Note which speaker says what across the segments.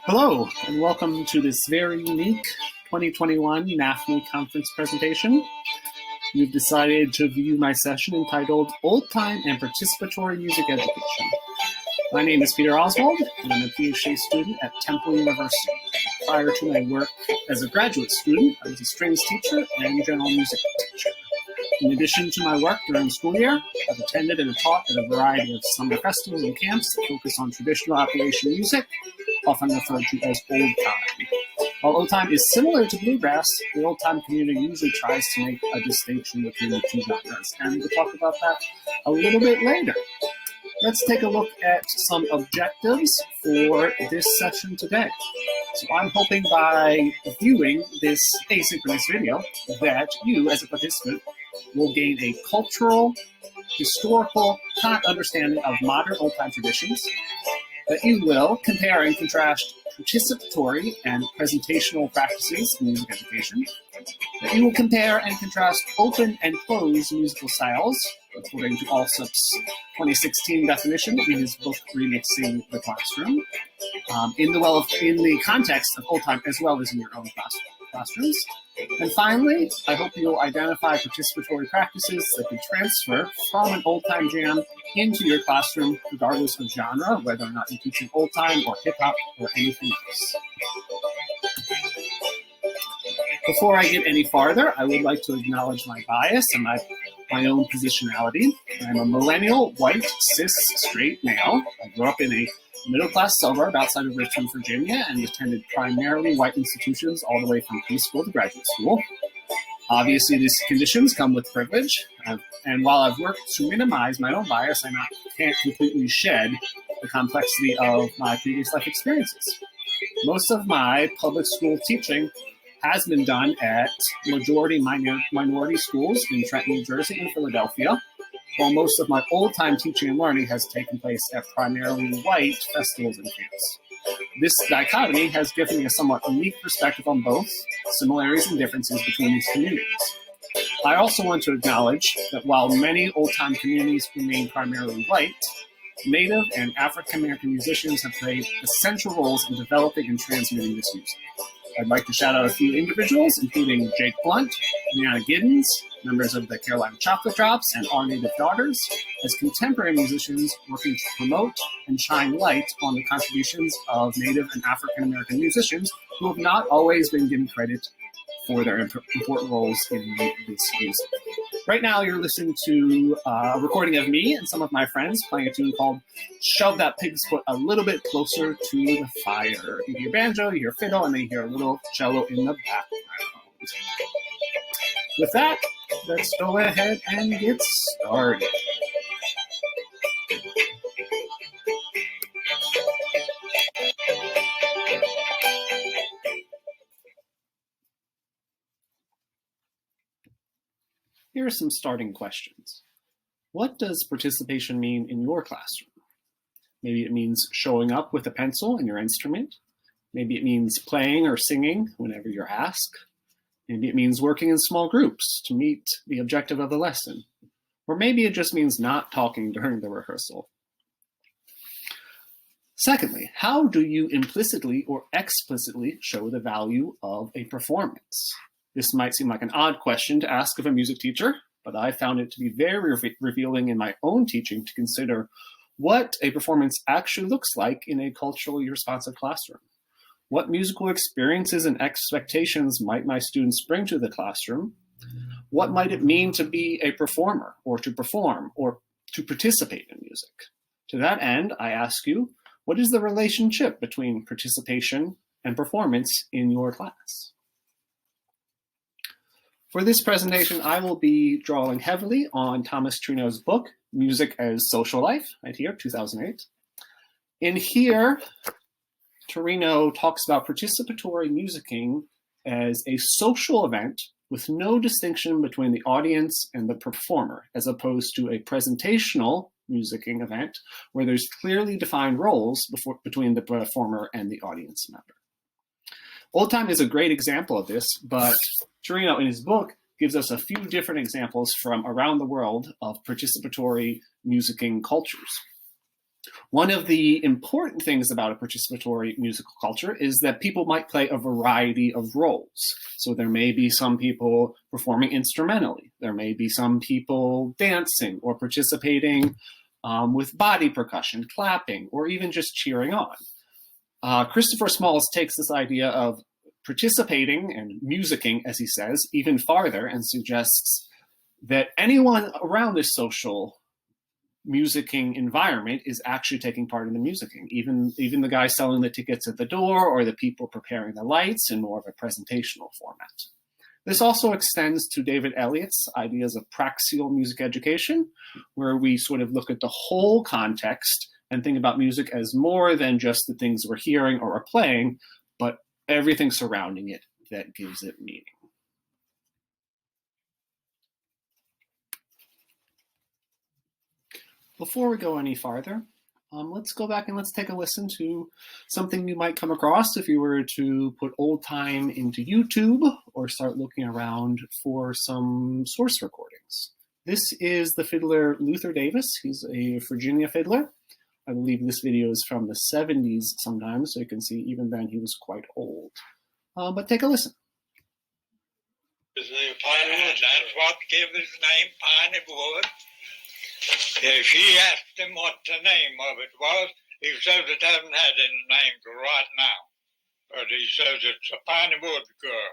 Speaker 1: Hello, and welcome to this very unique 2021 NAfME conference presentation. You've decided to view my session entitled Old Time and Participatory Music Education. My name is Peter Oswald, and I'm a PhD student at Temple University. Prior to my work as a graduate student, I was a strings teacher and general music teacher. In addition to my work during the school year, I've attended and taught at a variety of summer festivals and camps that focus on traditional Appalachian music, often referred to as old time. While old time is similar to bluegrass, the old time community usually tries to make a distinction between the two genres, and we'll talk about that a little bit later. Let's take a look at some objectives for this session today. So I'm hoping by viewing this asynchronous video that you, as a participant, will gain a cultural, historical, understanding of modern old time traditions, that you will compare and contrast participatory and presentational practices in music education, that you will compare and contrast open and closed musical styles, according to Alsop's 2016 definition in his book, Remixing the Classroom, in the context of old time as well as in your own classrooms. And finally, I hope you'll identify participatory practices that can transfer from an old time jam into your classroom, regardless of genre, whether or not you're teaching old time or hip hop or anything else. Before I get any farther, I would like to acknowledge my bias and my own positionality. I'm a millennial, white, cis, straight male. I grew up in a middle-class suburb outside of Richmond, Virginia, and attended primarily white institutions all the way from preschool to graduate school. Obviously, these conditions come with privilege, and while I've worked to minimize my own bias, I can't completely shed the complexity of my previous life experiences. Most of my public school teaching has been done at majority minority schools in Trenton, New Jersey, and Philadelphia, while most of my old-time teaching and learning has taken place at primarily white festivals and camps. This dichotomy has given me a somewhat unique perspective on both similarities and differences between these communities. I also want to acknowledge that while many old-time communities remain primarily white, Native and African-American musicians have played essential roles in developing and transmitting this music. I'd like to shout out a few individuals, including Jake Blunt, Leanna Giddens, members of the Carolina Chocolate Drops, and Our Native Daughters, as contemporary musicians working to promote and shine light on the contributions of Native and African-American musicians who have not always been given credit for their important roles in this music. Right now, you're listening to a recording of me and some of my friends playing a tune called Shove That Pig's Foot a Little Bit Closer to the Fire. You hear banjo, you hear fiddle, and then you hear a little cello in the background. With that, let's go ahead and get started. Here are some starting questions. What does participation mean in your classroom? Maybe it means showing up with a pencil and your instrument. Maybe it means playing or singing whenever you're asked. Maybe it means working in small groups to meet the objective of the lesson. Or maybe it just means not talking during the rehearsal. Secondly, how do you implicitly or explicitly show the value of a performance? This might seem like an odd question to ask of a music teacher, but I found it to be very revealing in my own teaching to consider what a performance actually looks like in a culturally responsive classroom. What musical experiences and expectations might my students bring to the classroom? What might it mean to be a performer, or to perform, or to participate in music? To that end, I ask you, what is the relationship between participation and performance in your class? For this presentation, I will be drawing heavily on Thomas Trino's book, Music as Social Life, right here, 2008. In here, Torino talks about participatory musicking as a social event with no distinction between the audience and the performer, as opposed to a presentational musicking event where there's clearly defined roles between the performer and the audience member. Old time is a great example of this, but Torino in his book gives us a few different examples from around the world of participatory musicking cultures. One of the important things about a participatory musical culture is that people might play a variety of roles. So there may be some people performing instrumentally. There may be some people dancing or participating with body percussion, clapping, or even just cheering on. Christopher Smalls takes this idea of participating and musicking, as he says, even farther and suggests that anyone around this social musicking environment is actually taking part in the musicking, even the guy selling the tickets at the door or the people preparing the lights in more of a presentational format. This also extends to David Elliott's ideas of praxial music education, where we sort of look at the whole context and think about music as more than just the things we're hearing or are playing, but everything surrounding it that gives it meaning. Before we go any farther, let's go back and let's take a listen to something you might come across if you were to put old time into YouTube or start looking around for some source recordings. This is the fiddler Luther Davis. He's a Virginia fiddler. I believe this video is from the 70s sometimes, so you can see even then he was quite old. But take a listen.
Speaker 2: That's what gave his name, Piney Wood. She asked him what the name of it was. He says it hasn't had any name right now. But he says it's a Piney Wood girl.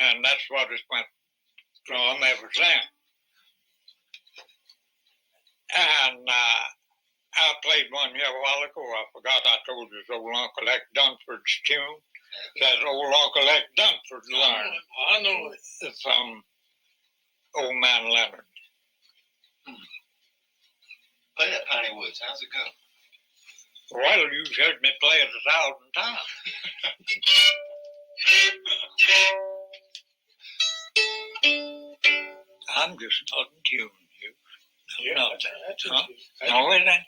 Speaker 2: And that's what it's went from ever since. And I played one here a while ago. I forgot I told you it's old Uncle Eck Dunford's tune. That old Uncle Eck Dunford learned. I know it. From Old Man Leonard.
Speaker 3: Play that Piney Woods. How's it go?
Speaker 2: Well, you've heard me play it 1,000 times. I'm just not in tune, you.
Speaker 3: You're not. That's
Speaker 2: huh? No, it ain't.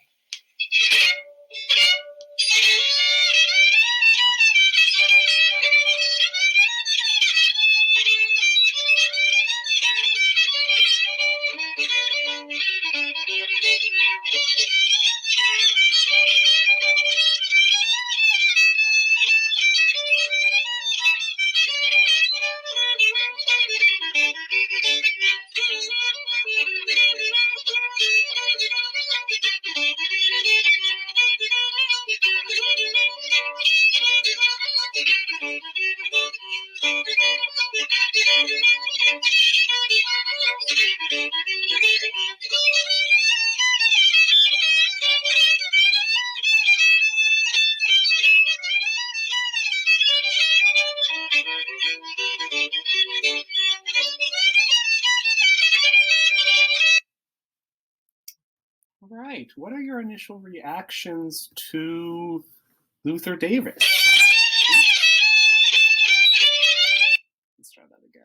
Speaker 1: All right, what are your initial reactions to Luther Davis? Let's try that again.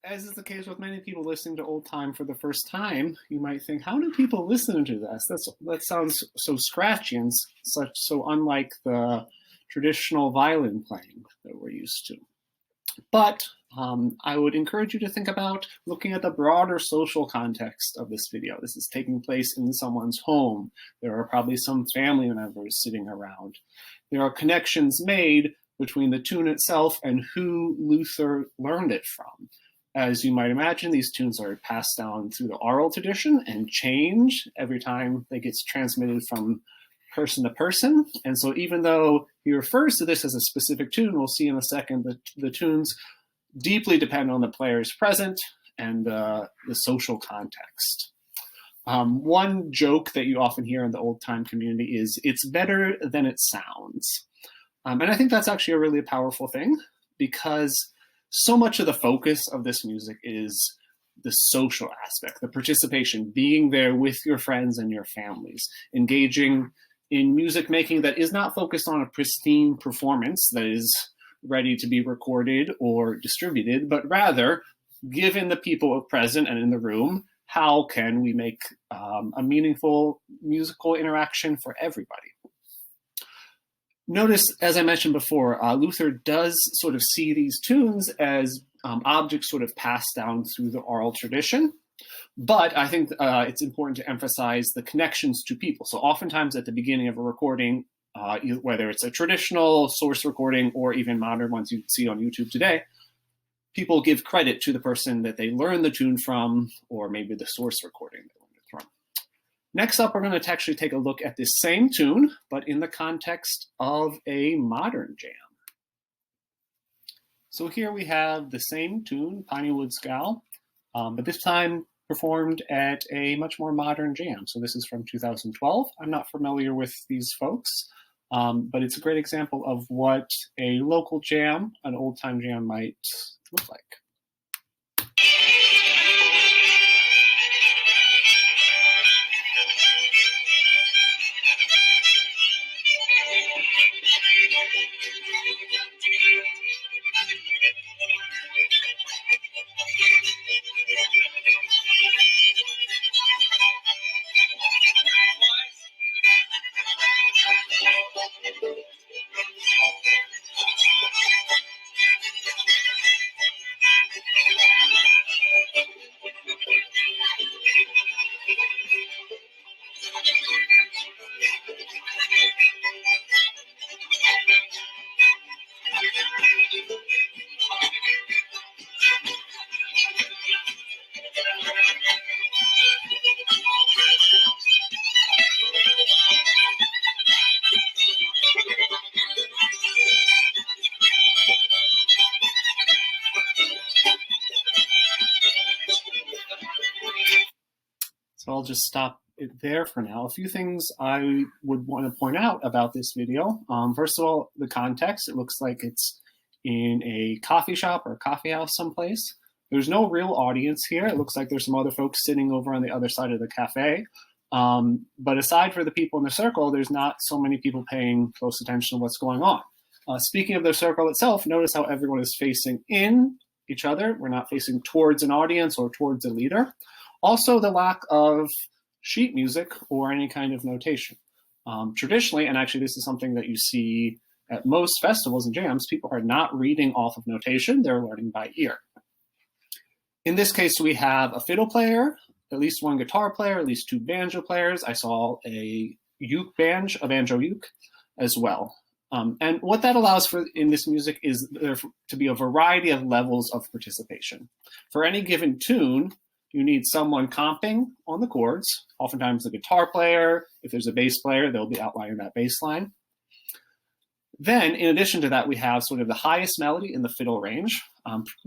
Speaker 1: As is the case with many people listening to old time for the first time, you might think, how do people listen to this? That sounds so scratchy and so unlike the traditional violin playing that we're used to. But I would encourage you to think about looking at the broader social context of this video. This is taking place in someone's home. There are probably some family members sitting around. There are connections made between the tune itself and who Luther learned it from. As you might imagine, these tunes are passed down through the oral tradition and change every time they get transmitted from person to person. And so even though he refers to this as a specific tune, we'll see in a second that the tunes deeply depend on the players present and the social context. One joke that you often hear in the old time community is, it's better than it sounds. And I think that's actually a really powerful thing, because so much of the focus of this music is the social aspect, the participation, being there with your friends and your families, engaging in music making that is not focused on a pristine performance that is ready to be recorded or distributed, but rather, given the people present and in the room, how can we make a meaningful musical interaction for everybody? Notice, as I mentioned before, Luther does sort of see these tunes as objects sort of passed down through the oral tradition. But I think it's important to emphasize the connections to people. So oftentimes at the beginning of a recording, whether it's a traditional source recording or even modern ones you see on YouTube today, people give credit to the person that they learned the tune from, or maybe the source recording they learned it from. Next up, we're going to actually take a look at this same tune, but in the context of a modern jam. So here we have the same tune, Piney Woods Gal, but this time performed at a much more modern jam. So this is from 2012. I'm not familiar with these folks, but it's a great example of what a local jam, an old-time jam, might look like. So I'll just stop it there for now. A few things I would want to point out about this video. First of all, the context. It looks like it's in a coffee shop or a coffee house someplace. There's no real audience here. It looks like there's some other folks sitting over on the other side of the cafe. But aside for the people in the circle, there's not so many people paying close attention to what's going on. Speaking of the circle itself, notice how everyone is facing in each other. We're not facing towards an audience or towards a leader. Also, the lack of sheet music or any kind of notation. Traditionally, and actually this is something that you see at most festivals and jams, people are not reading off of notation, they're learning by ear. In this case, we have a fiddle player, at least one guitar player, at least two banjo players. I saw a banjo uke as well. And what that allows for in this music is there to be a variety of levels of participation. For any given tune, you need someone comping on the chords, oftentimes the guitar player. If there's a bass player, they'll be outlining that bass line. Then, in addition to that, we have sort of the highest melody in the fiddle range,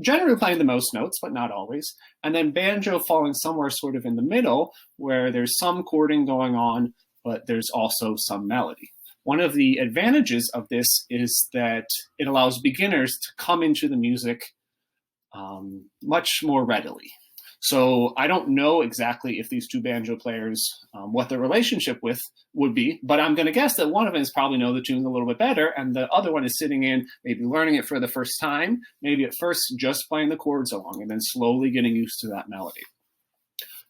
Speaker 1: generally playing the most notes, but not always. And then banjo falling somewhere sort of in the middle, where there's some chording going on, but there's also some melody. One of the advantages of this is that it allows beginners to come into the music much more readily. So I don't know exactly if these two banjo players, what their relationship would be, but I'm going to guess that one of them is probably know the tune a little bit better, and the other one is sitting in, maybe learning it for the first time, maybe at first just playing the chords along, and then slowly getting used to that melody.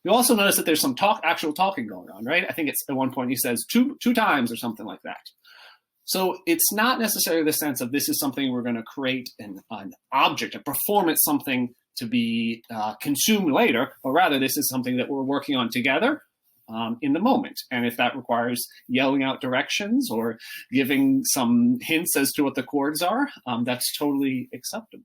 Speaker 1: You also notice that there's some actual talking going on, right? I think it's at one point he says two times or something like that. So it's not necessarily the sense of this is something we're going to create an object, a performance, something to be consumed later, but rather this is something that we're working on together in the moment. And if that requires yelling out directions or giving some hints as to what the chords are, that's totally acceptable.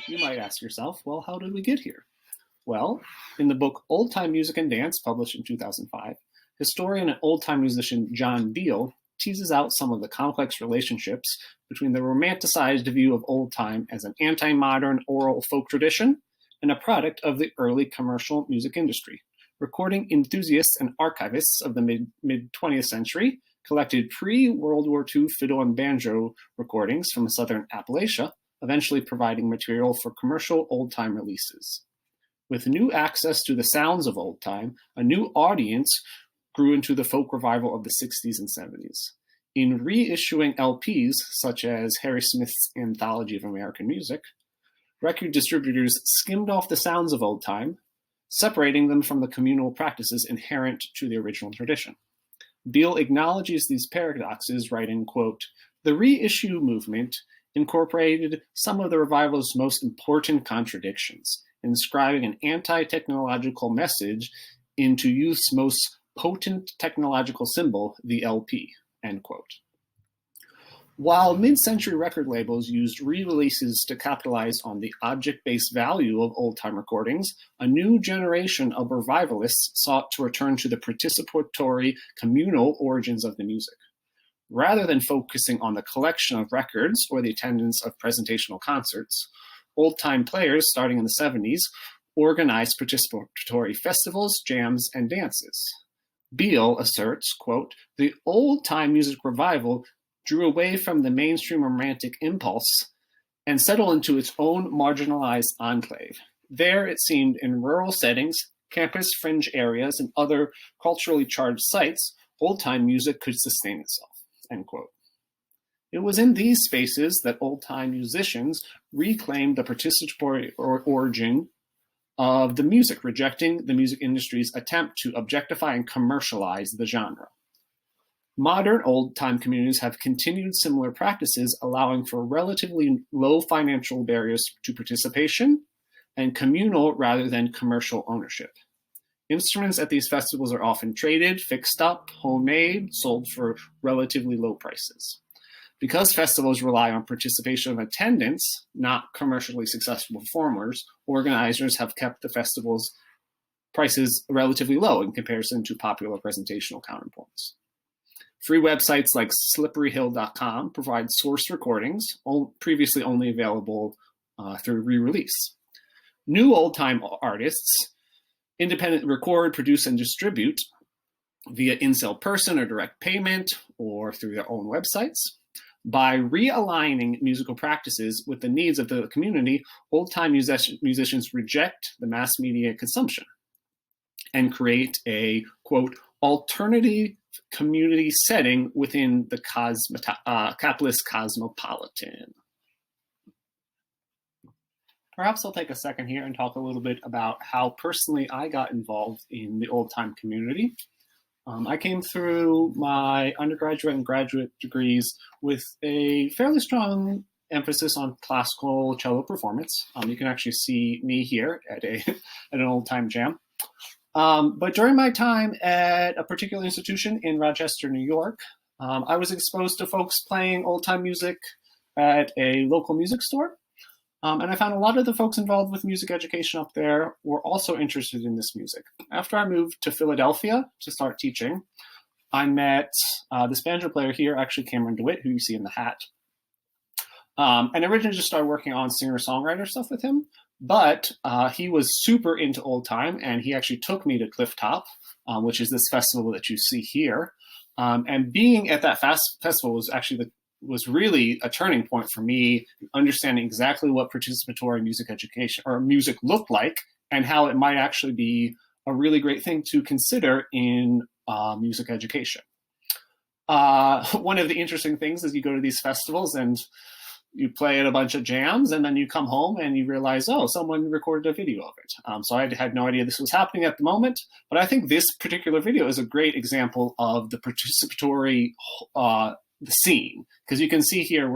Speaker 1: You might ask yourself, well, how did we get here? Well, in the book Old Time Music and Dance, published in 2005, historian and old-time musician John Beal teases out some of the complex relationships between the romanticized view of old time as an anti-modern oral folk tradition and a product of the early commercial music industry. Recording enthusiasts and archivists of the mid-20th century collected pre-World War II fiddle and banjo recordings from southern Appalachia, eventually providing material for commercial old-time releases. With new access to the sounds of old time, a new audience grew into the folk revival of the 60s and 70s. In reissuing LPs, such as Harry Smith's Anthology of American Music, record distributors skimmed off the sounds of old time, separating them from the communal practices inherent to the original tradition. Beale acknowledges these paradoxes, writing, quote, "The reissue movement incorporated some of the revival's most important contradictions, inscribing an anti-technological message into youth's most potent technological symbol, the LP," end quote. While mid-century record labels used re-releases to capitalize on the object-based value of old-time recordings, a new generation of revivalists sought to return to the participatory, communal origins of the music. Rather than focusing on the collection of records or the attendance of presentational concerts, old-time players starting in the 70s organized participatory festivals, jams, and dances. Beale asserts, quote, "The old-time music revival drew away from the mainstream romantic impulse and settled into its own marginalized enclave. There, it seemed, in rural settings, campus fringe areas, and other culturally charged sites, old-time music could sustain itself," end quote. It was in these spaces that old-time musicians reclaimed the participatory origin of the music, rejecting the music industry's attempt to objectify and commercialize the genre. Modern old-time communities have continued similar practices, allowing for relatively low financial barriers to participation and communal rather than commercial ownership. Instruments at these festivals are often traded, fixed up, homemade, sold for relatively low prices. Because festivals rely on participation of attendance, not commercially successful performers, organizers have kept the festival's prices relatively low in comparison to popular presentational counterpoints. Free websites like slipperyhill.com provide source recordings, previously only available through re-release. New old-time artists independently record, produce, and distribute via in-sale person or direct payment or through their own websites. By realigning musical practices with the needs of the community, old-time musicians reject the mass media consumption and create a, quote, alternative community setting within the capitalist cosmopolitan. Perhaps I'll take a second here and talk a little bit about how personally I got involved in the old-time community. I came through my undergraduate and graduate degrees with a fairly strong emphasis on classical cello performance. You can actually see me here at an old-time jam. But during my time at a particular institution in Rochester, New York, I was exposed to folks playing old-time music at a local music store. And I found a lot of the folks involved with music education up there were also interested in this music. After I moved to Philadelphia to start teaching, I met this banjo player here, actually Cameron DeWitt, who you see in the hat. And originally just started working on singer-songwriter stuff with him. But he was super into old time, and he actually took me to Clifftop, which is this festival that you see here. And being at that festival was really a turning point for me, understanding exactly what participatory music education or music looked like, and how it might actually be a really great thing to consider in music education. One of the interesting things is you go to these festivals and you play at a bunch of jams, and then you come home and you realize, oh, someone recorded a video of it. So I had no idea this was happening at the moment, but I think this particular video is a great example of the participatory the scene, because you can see here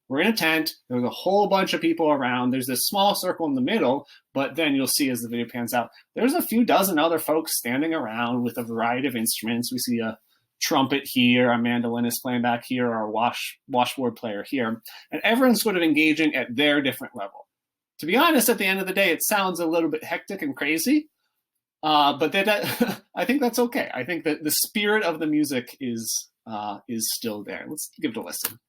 Speaker 1: we're in a tent, there's a whole bunch of people around, there's this small circle in the middle, but then you'll see as the video pans out, there's a few dozen other folks standing around with a variety of instruments. We see a trumpet here, a mandolinist playing back here, our washboard player here, and everyone's sort of engaging at their different level. To be honest, at the end of the day, it sounds a little bit hectic and crazy, but that I think that's okay. I think that the spirit of the music is still there. Let's give it a listen.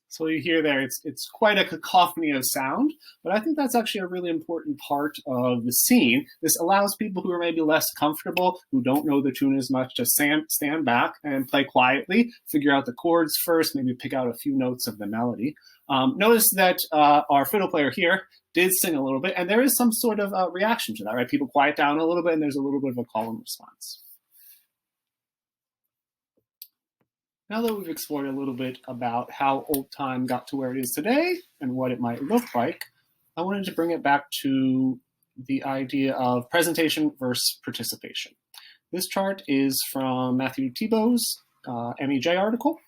Speaker 1: So you hear there, it's quite a cacophony of sound, but I think that's actually a really important part of the scene. This allows people who are maybe less comfortable, who don't know the tune as much, to stand back and play quietly, figure out the chords first, maybe pick out a few notes of the melody. Notice that our fiddle player here did sing a little bit, and there is some sort of reaction to that, right? People quiet down a little bit, and there's a little bit of a call and response. Now that we've explored a little bit about how old time got to where it is today and what it might look like, I wanted to bring it back to the idea of presentation versus participation. This chart is from Matthew Thibault's MEJ article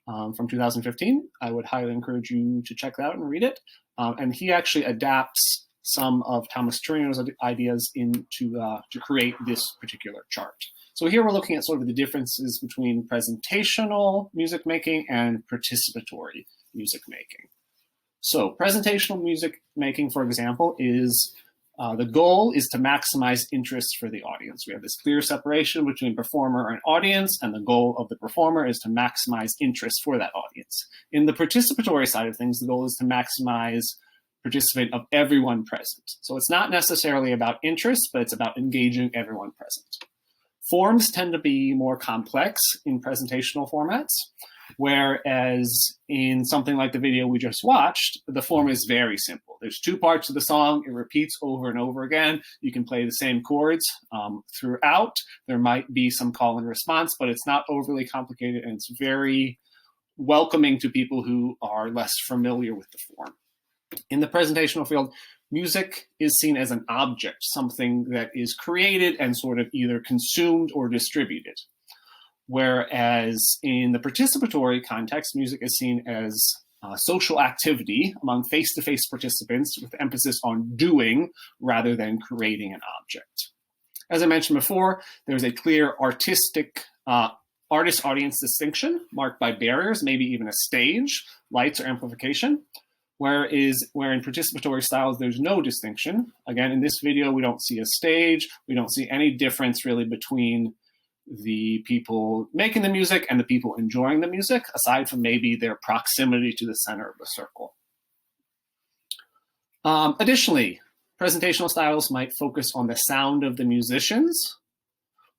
Speaker 1: from 2015. I would highly encourage you to check that out and read it. And he actually adapts some of Thomas Torino's ideas to create this particular chart. So here we're looking at sort of the differences between presentational music making and participatory music making. So presentational music making, for example, is the goal is to maximize interest for the audience. We have this clear separation between performer and audience, and the goal of the performer is to maximize interest for that audience. In the participatory side of things, the goal is to maximize participation of everyone present. So it's not necessarily about interest, but it's about engaging everyone present. Forms tend to be more complex in presentational formats, whereas in something like the video we just watched, the form is very simple. There's two parts of the song. It repeats over and over again. You can play the same chords throughout. There might be some call and response, but it's not overly complicated, and it's very welcoming to people who are less familiar with the form. In the presentational field, music is seen as an object, something that is created and sort of either consumed or distributed. Whereas in the participatory context, music is seen as social activity among face-to-face participants with emphasis on doing rather than creating an object. As I mentioned before, there's a clear artistic artist-audience distinction marked by barriers, maybe even a stage, lights, or amplification. Where in participatory styles, there's no distinction. Again, in this video, we don't see a stage. We don't see any difference really between the people making the music and the people enjoying the music, aside from maybe their proximity to the center of the circle. Additionally, presentational styles might focus on the sound of the musicians,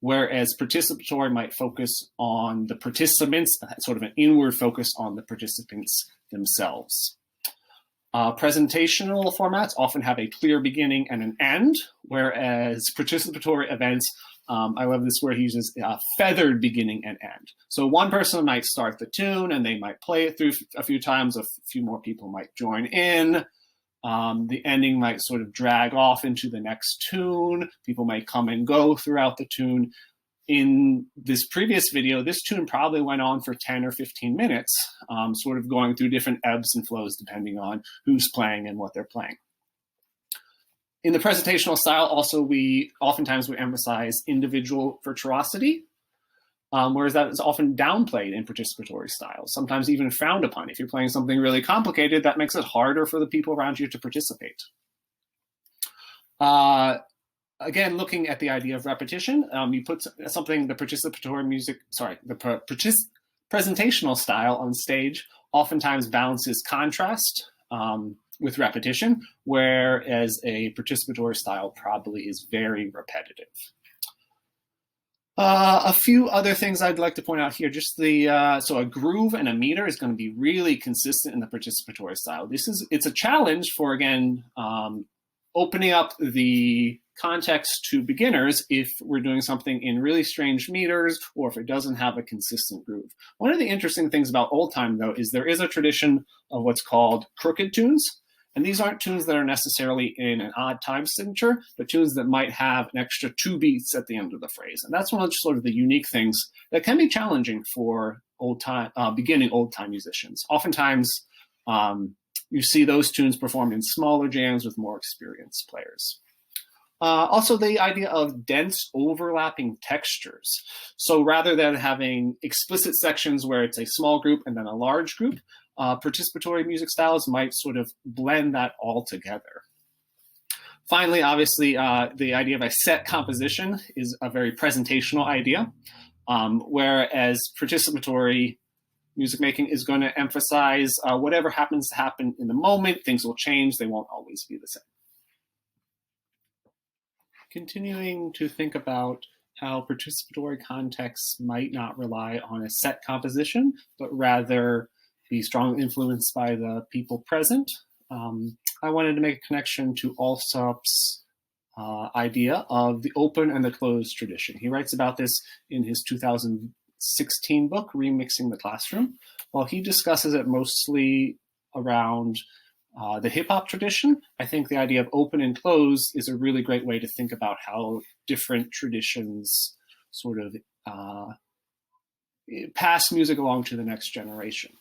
Speaker 1: whereas participatory might focus on the participants, sort of an inward focus on the participants themselves. Presentational formats often have a clear beginning and an end, whereas participatory events, I love this where he uses a feathered beginning and end. So one person might start the tune and they might play it through a few times, a few more people might join in. The ending might sort of drag off into the next tune. People might come and go throughout the tune. In this previous video, this tune probably went on for 10 or 15 minutes, sort of going through different ebbs and flows depending on who's playing and what they're playing. In the presentational style, also, oftentimes we emphasize individual virtuosity, whereas that is often downplayed in participatory styles, sometimes even frowned upon. If you're playing something really complicated, that makes it harder for the people around you to participate. Again, looking at the idea of repetition, you put something, the participatory music, presentational style on stage oftentimes balances contrast with repetition, whereas a participatory style probably is very repetitive. A few other things I'd like to point out here, just so a groove and a meter is going to be really consistent in the participatory style. It's a challenge for, again, opening up the context to beginners if we're doing something in really strange meters or if it doesn't have a consistent groove. One of the interesting things about old time, though, is there is a tradition of what's called crooked tunes. And these aren't tunes that are necessarily in an odd time signature, but tunes that might have an extra 2 beats at the end of the phrase. And that's one of sort of the unique things that can be challenging for beginning old time musicians. Oftentimes, You see those tunes performed in smaller jams with more experienced players. Also, the idea of dense overlapping textures. So rather than having explicit sections where it's a small group and then a large group, participatory music styles might sort of blend that all together. Finally, obviously, the idea of a set composition is a very presentational idea, whereas participatory music making is going to emphasize whatever happens to happen in the moment. Things will change. They won't always be the same. Continuing to think about how participatory contexts might not rely on a set composition, but rather be strongly influenced by the people present. I wanted to make a connection to Alsop's idea of the open and the closed tradition. He writes about this in his 2016 book, Remixing the Classroom. While he discusses it mostly around the hip-hop tradition, I think the idea of open and closed is a really great way to think about how different traditions sort of pass music along to the next generation.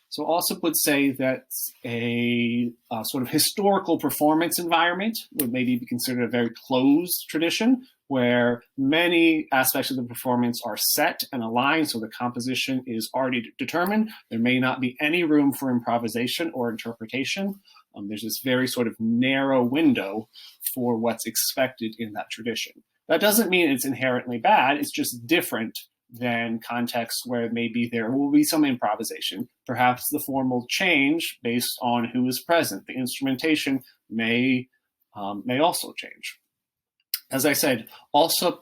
Speaker 1: So Alsop would say that a sort of historical performance environment would maybe be considered a very closed tradition, where many aspects of the performance are set and aligned, so the composition is already determined. There may not be any room for improvisation or interpretation. There's this very sort of narrow window for what's expected in that tradition. That doesn't mean it's inherently bad, it's just different than contexts where maybe there will be some improvisation. Perhaps the form will change based on who is present. The instrumentation may also change. As I said, also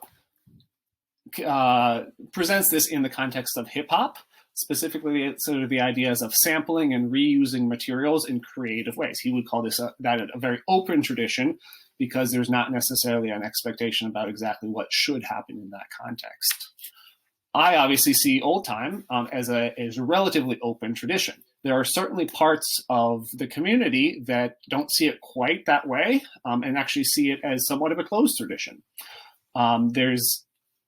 Speaker 1: presents this in the context of hip hop, specifically sort of the ideas of sampling and reusing materials in creative ways. He would call this a very open tradition because there's not necessarily an expectation about exactly what should happen in that context. I obviously see old time as a relatively open tradition. There are certainly parts of the community that don't see it quite that way and actually see it as somewhat of a closed tradition. There's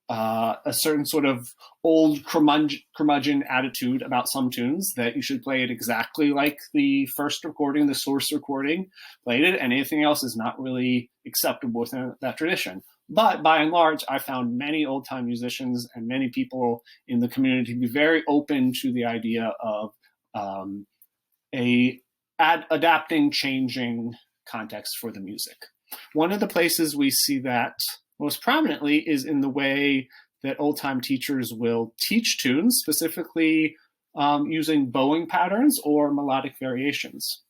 Speaker 1: a certain sort of old curmudgeon attitude about some tunes that you should play it exactly like the first recording, the source recording played it, and anything else is not really acceptable within that tradition. But by and large, I found many old-time musicians and many people in the community to be very open to the idea of adapting, changing context for the music. One of the places we see that most prominently is in the way that old-time teachers will teach tunes, specifically using bowing patterns or melodic variations.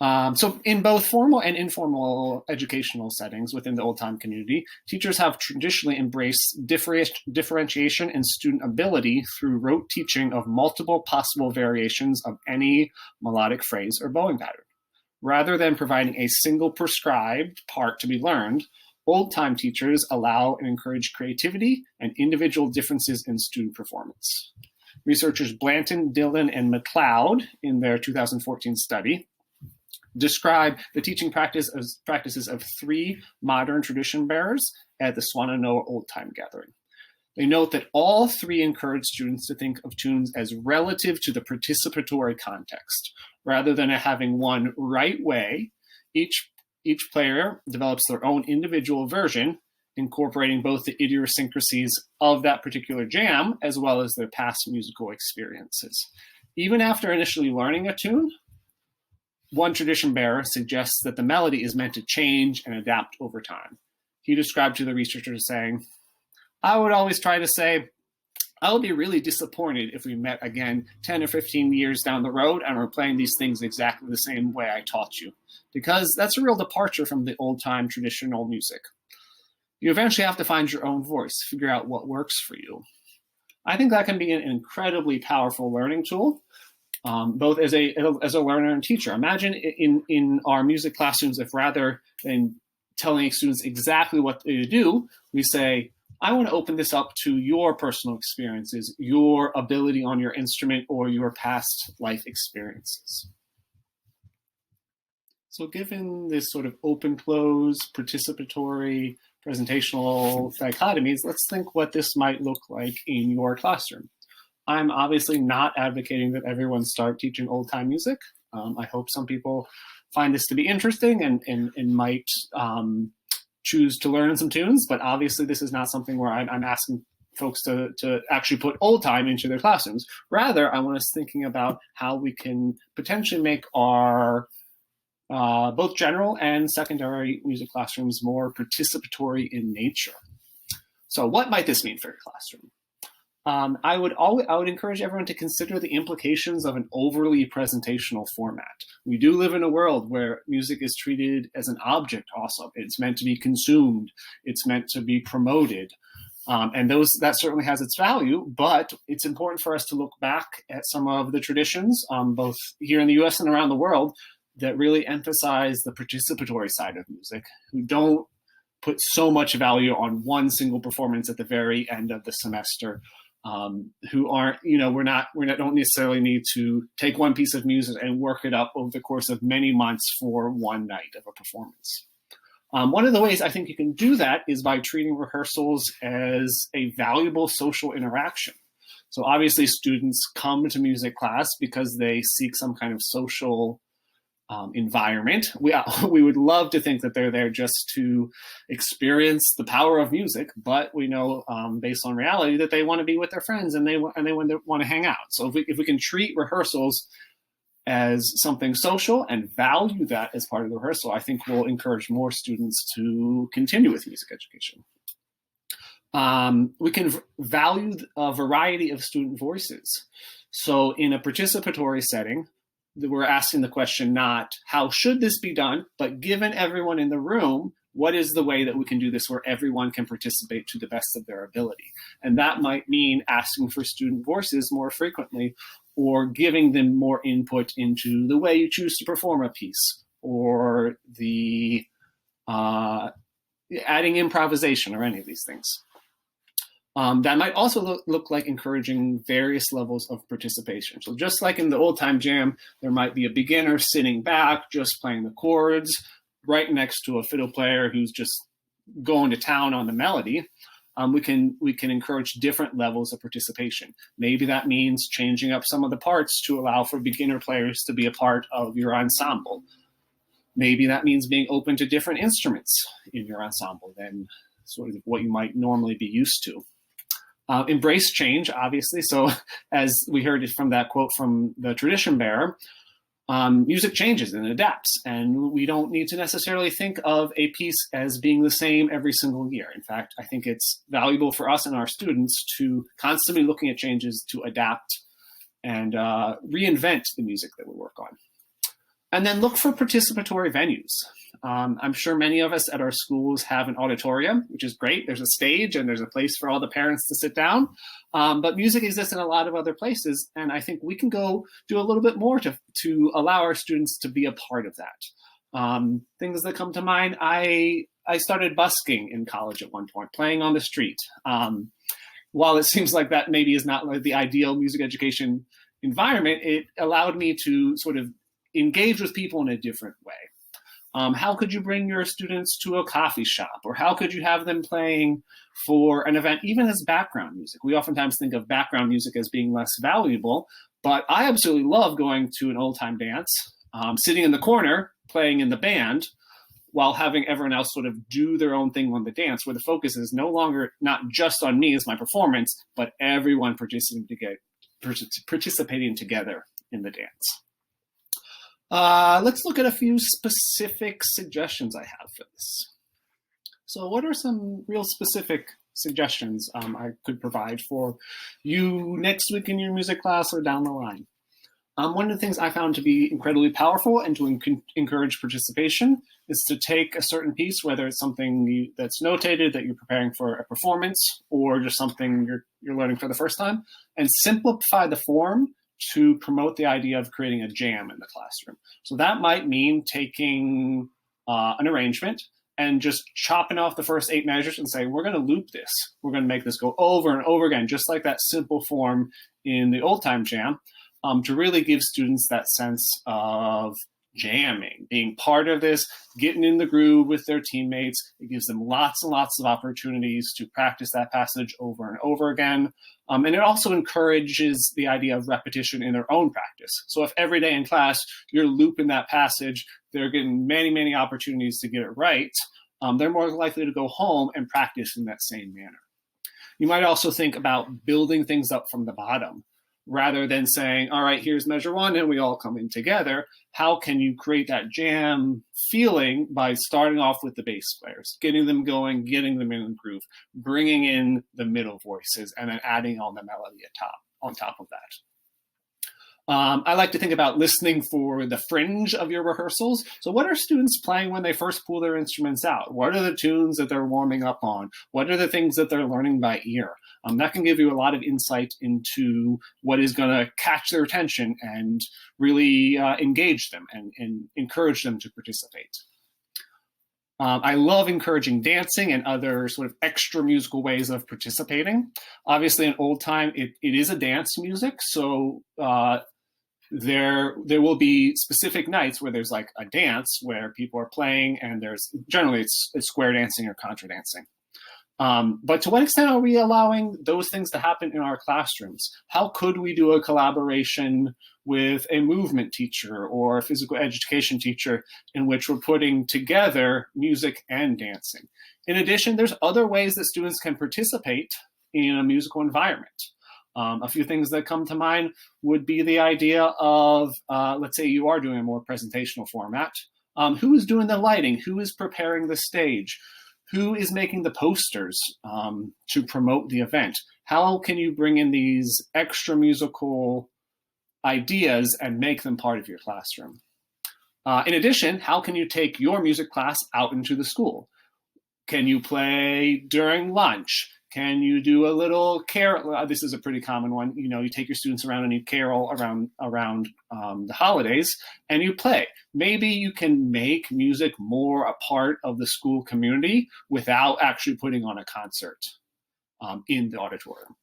Speaker 1: So in both formal and informal educational settings within the old-time community, teachers have traditionally embraced differentiation in student ability through rote teaching of multiple possible variations of any melodic phrase or bowing pattern. Rather than providing a single prescribed part to be learned, old-time teachers allow and encourage creativity and individual differences in student performance. Researchers Blanton, Dillon, and McLeod in their 2014 study describe the teaching practices of 3 modern tradition bearers at the Swannanoa Old Time Gathering. They note that all 3 encourage students to think of tunes as relative to the participatory context. Rather than having one right way, each player develops their own individual version, incorporating both the idiosyncrasies of that particular jam as well as their past musical experiences. Even after initially learning a tune, one tradition bearer suggests that the melody is meant to change and adapt over time. He described to the researchers saying, "I would always try to say, I would be really disappointed if we met again 10 or 15 years down the road and we're playing these things exactly the same way I taught you, because that's a real departure from the old-time traditional music. You eventually have to find your own voice, figure out what works for you." I think that can be an incredibly powerful learning tool, both as a learner and teacher. Imagine in our music classrooms, if rather than telling students exactly what to do, we say, I want to open this up to your personal experiences, your ability on your instrument, or your past life experiences. So given this sort of open-close, participatory, presentational dichotomies, let's think what this might look like in your classroom. I'm obviously not advocating that everyone start teaching old time music. I hope some people find this to be interesting and might choose to learn some tunes, but obviously this is not something where I'm asking folks to actually put old time into their classrooms. Rather, I want us thinking about how we can potentially make our both general and secondary music classrooms more participatory in nature. So what might this mean for your classroom? I would encourage everyone to consider the implications of an overly presentational format. We do live in a world where music is treated as an object also. It's meant to be consumed. It's meant to be promoted. And that certainly has its value, but it's important for us to look back at some of the traditions, both here in the US and around the world, that really emphasize the participatory side of music, who don't put so much value on one single performance at the very end of the semester, who aren't, we don't necessarily need to take one piece of music and work it up over the course of many months for one night of a performance. One of the ways I think you can do that is by treating rehearsals as a valuable social interaction. So obviously students come to music class because they seek some kind of social environment. We would love to think that they're there just to experience the power of music, but we know based on reality that they want to be with their friends and they want to hang out. So if we can treat rehearsals as something social and value that as part of the rehearsal, I think we'll encourage more students to continue with music education. We can value a variety of student voices. So in a participatory setting, we're asking the question not how should this be done, but given everyone in the room, what is the way that we can do this where everyone can participate to the best of their ability? And that might mean asking for student voices more frequently, or giving them more input into the way you choose to perform a piece, or the adding improvisation, or any of these things. That might also look like encouraging various levels of participation. So just like in the old time jam, there might be a beginner sitting back, just playing the chords, right next to a fiddle player who's just going to town on the melody. We can encourage different levels of participation. Maybe that means changing up some of the parts to allow for beginner players to be a part of your ensemble. Maybe that means being open to different instruments in your ensemble than sort of what you might normally be used to. Embrace change, obviously. So as we heard from that quote from the tradition bearer, music changes and adapts, and we don't need to necessarily think of a piece as being the same every single year. In fact, I think it's valuable for us and our students to constantly looking at changes to adapt and reinvent the music that we work on. And then look for participatory venues. I'm sure many of us at our schools have an auditorium, which is great. There's a stage and there's a place for all the parents to sit down. But music exists in a lot of other places. And I think we can go do a little bit more to allow our students to be a part of that. Things that come to mind, I started busking in college at one point, playing on the street. While it seems like that maybe is not like the ideal music education environment, it allowed me to sort of engage with people in a different way. How could you bring your students to a coffee shop? Or how could you have them playing for an event, even as background music? We oftentimes think of background music as being less valuable, but I absolutely love going to an old-time dance, sitting in the corner, playing in the band, while having everyone else sort of do their own thing on the dance, where the focus is no longer not just on me as my performance, but everyone participating together in the dance. Let's look at a few specific suggestions I have for this. So what are some real specific suggestions I could provide for you next week in your music class or down the line? One of the things I found to be incredibly powerful and to encourage participation is to take a certain piece, whether it's something that's notated that you're preparing for a performance or just something you're learning for the first time, and simplify the form to promote the idea of creating a jam in the classroom. So that might mean taking an arrangement and just chopping off the first 8 measures and saying, we're going to loop this. We're going to make this go over and over again, just like that simple form in the old time jam, to really give students that sense of jamming, being part of this, getting in the groove with their teammates. It gives them lots and lots of opportunities to practice that passage over and over again. And it also encourages the idea of repetition in their own practice. So if every day in class you're looping that passage, they're getting many, many opportunities to get it right. They're more likely to go home and practice in that same manner. You might also think about building things up from the bottom. Rather than saying, all right, here's measure one, and we all come in together. How can you create that jam feeling by starting off with the bass players, getting them going, getting them in the groove, bringing in the middle voices, and then adding on the melody on top of that. I like to think about listening for the fringe of your rehearsals. So what are students playing when they first pull their instruments out? What are the tunes that they're warming up on? What are the things that they're learning by ear? That can give you a lot of insight into what is going to catch their attention and really engage them and encourage them to participate. I love encouraging dancing and other sort of extra musical ways of participating. Obviously, in old time, it is a dance music, so there will be specific nights where there's like a dance where people are playing, and there's generally it's square dancing or contra dancing. But to what extent are we allowing those things to happen in our classrooms? How could we do a collaboration with a movement teacher or a physical education teacher in which we're putting together music and dancing? In addition, there's other ways that students can participate in a musical environment. A few things that come to mind would be the idea of, let's say you are doing a more presentational format. Who is doing the lighting? Who is preparing the stage? Who is making the posters to promote the event? How can you bring in these extra musical ideas and make them part of your classroom? In addition, how can you take your music class out into the school? Can you play during lunch? Can you do a little carol? This is a pretty common one. You know, you take your students around and you carol around the holidays and you play. Maybe you can make music more a part of the school community without actually putting on a concert in the auditorium.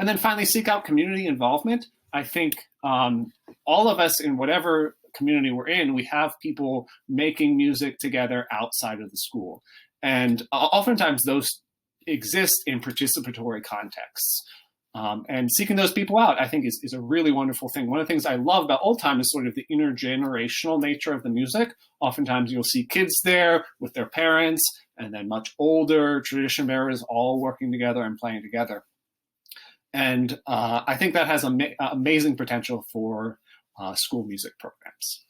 Speaker 1: And then finally, seek out community involvement. I think all of us in whatever community we're in, we have people making music together outside of the school. And oftentimes those exist in participatory contexts. And seeking those people out, I think, is a really wonderful thing. One of the things I love about old time is sort of the intergenerational nature of the music. Oftentimes you'll see kids there with their parents, and then much older tradition bearers all working together and playing together. And I think that has amazing potential for school music programs.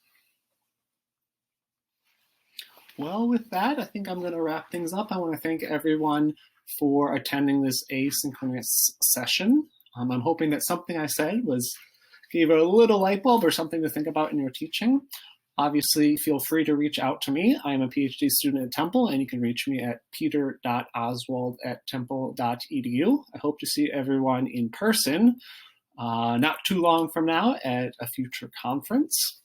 Speaker 1: Well, with that, I think I'm going to wrap things up. I want to thank everyone for attending this asynchronous session. I'm hoping that something I said gave a little light bulb or something to think about in your teaching. Obviously, feel free to reach out to me. I am a PhD student at Temple, and you can reach me at peter.oswald@temple.edu. I hope to see everyone in person not too long from now at a future conference.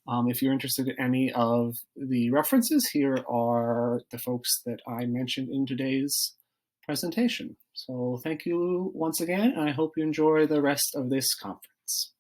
Speaker 1: If you're interested in any of the references, here are the folks that I mentioned in today's presentation. So thank you once again, and I hope you enjoy the rest of this conference.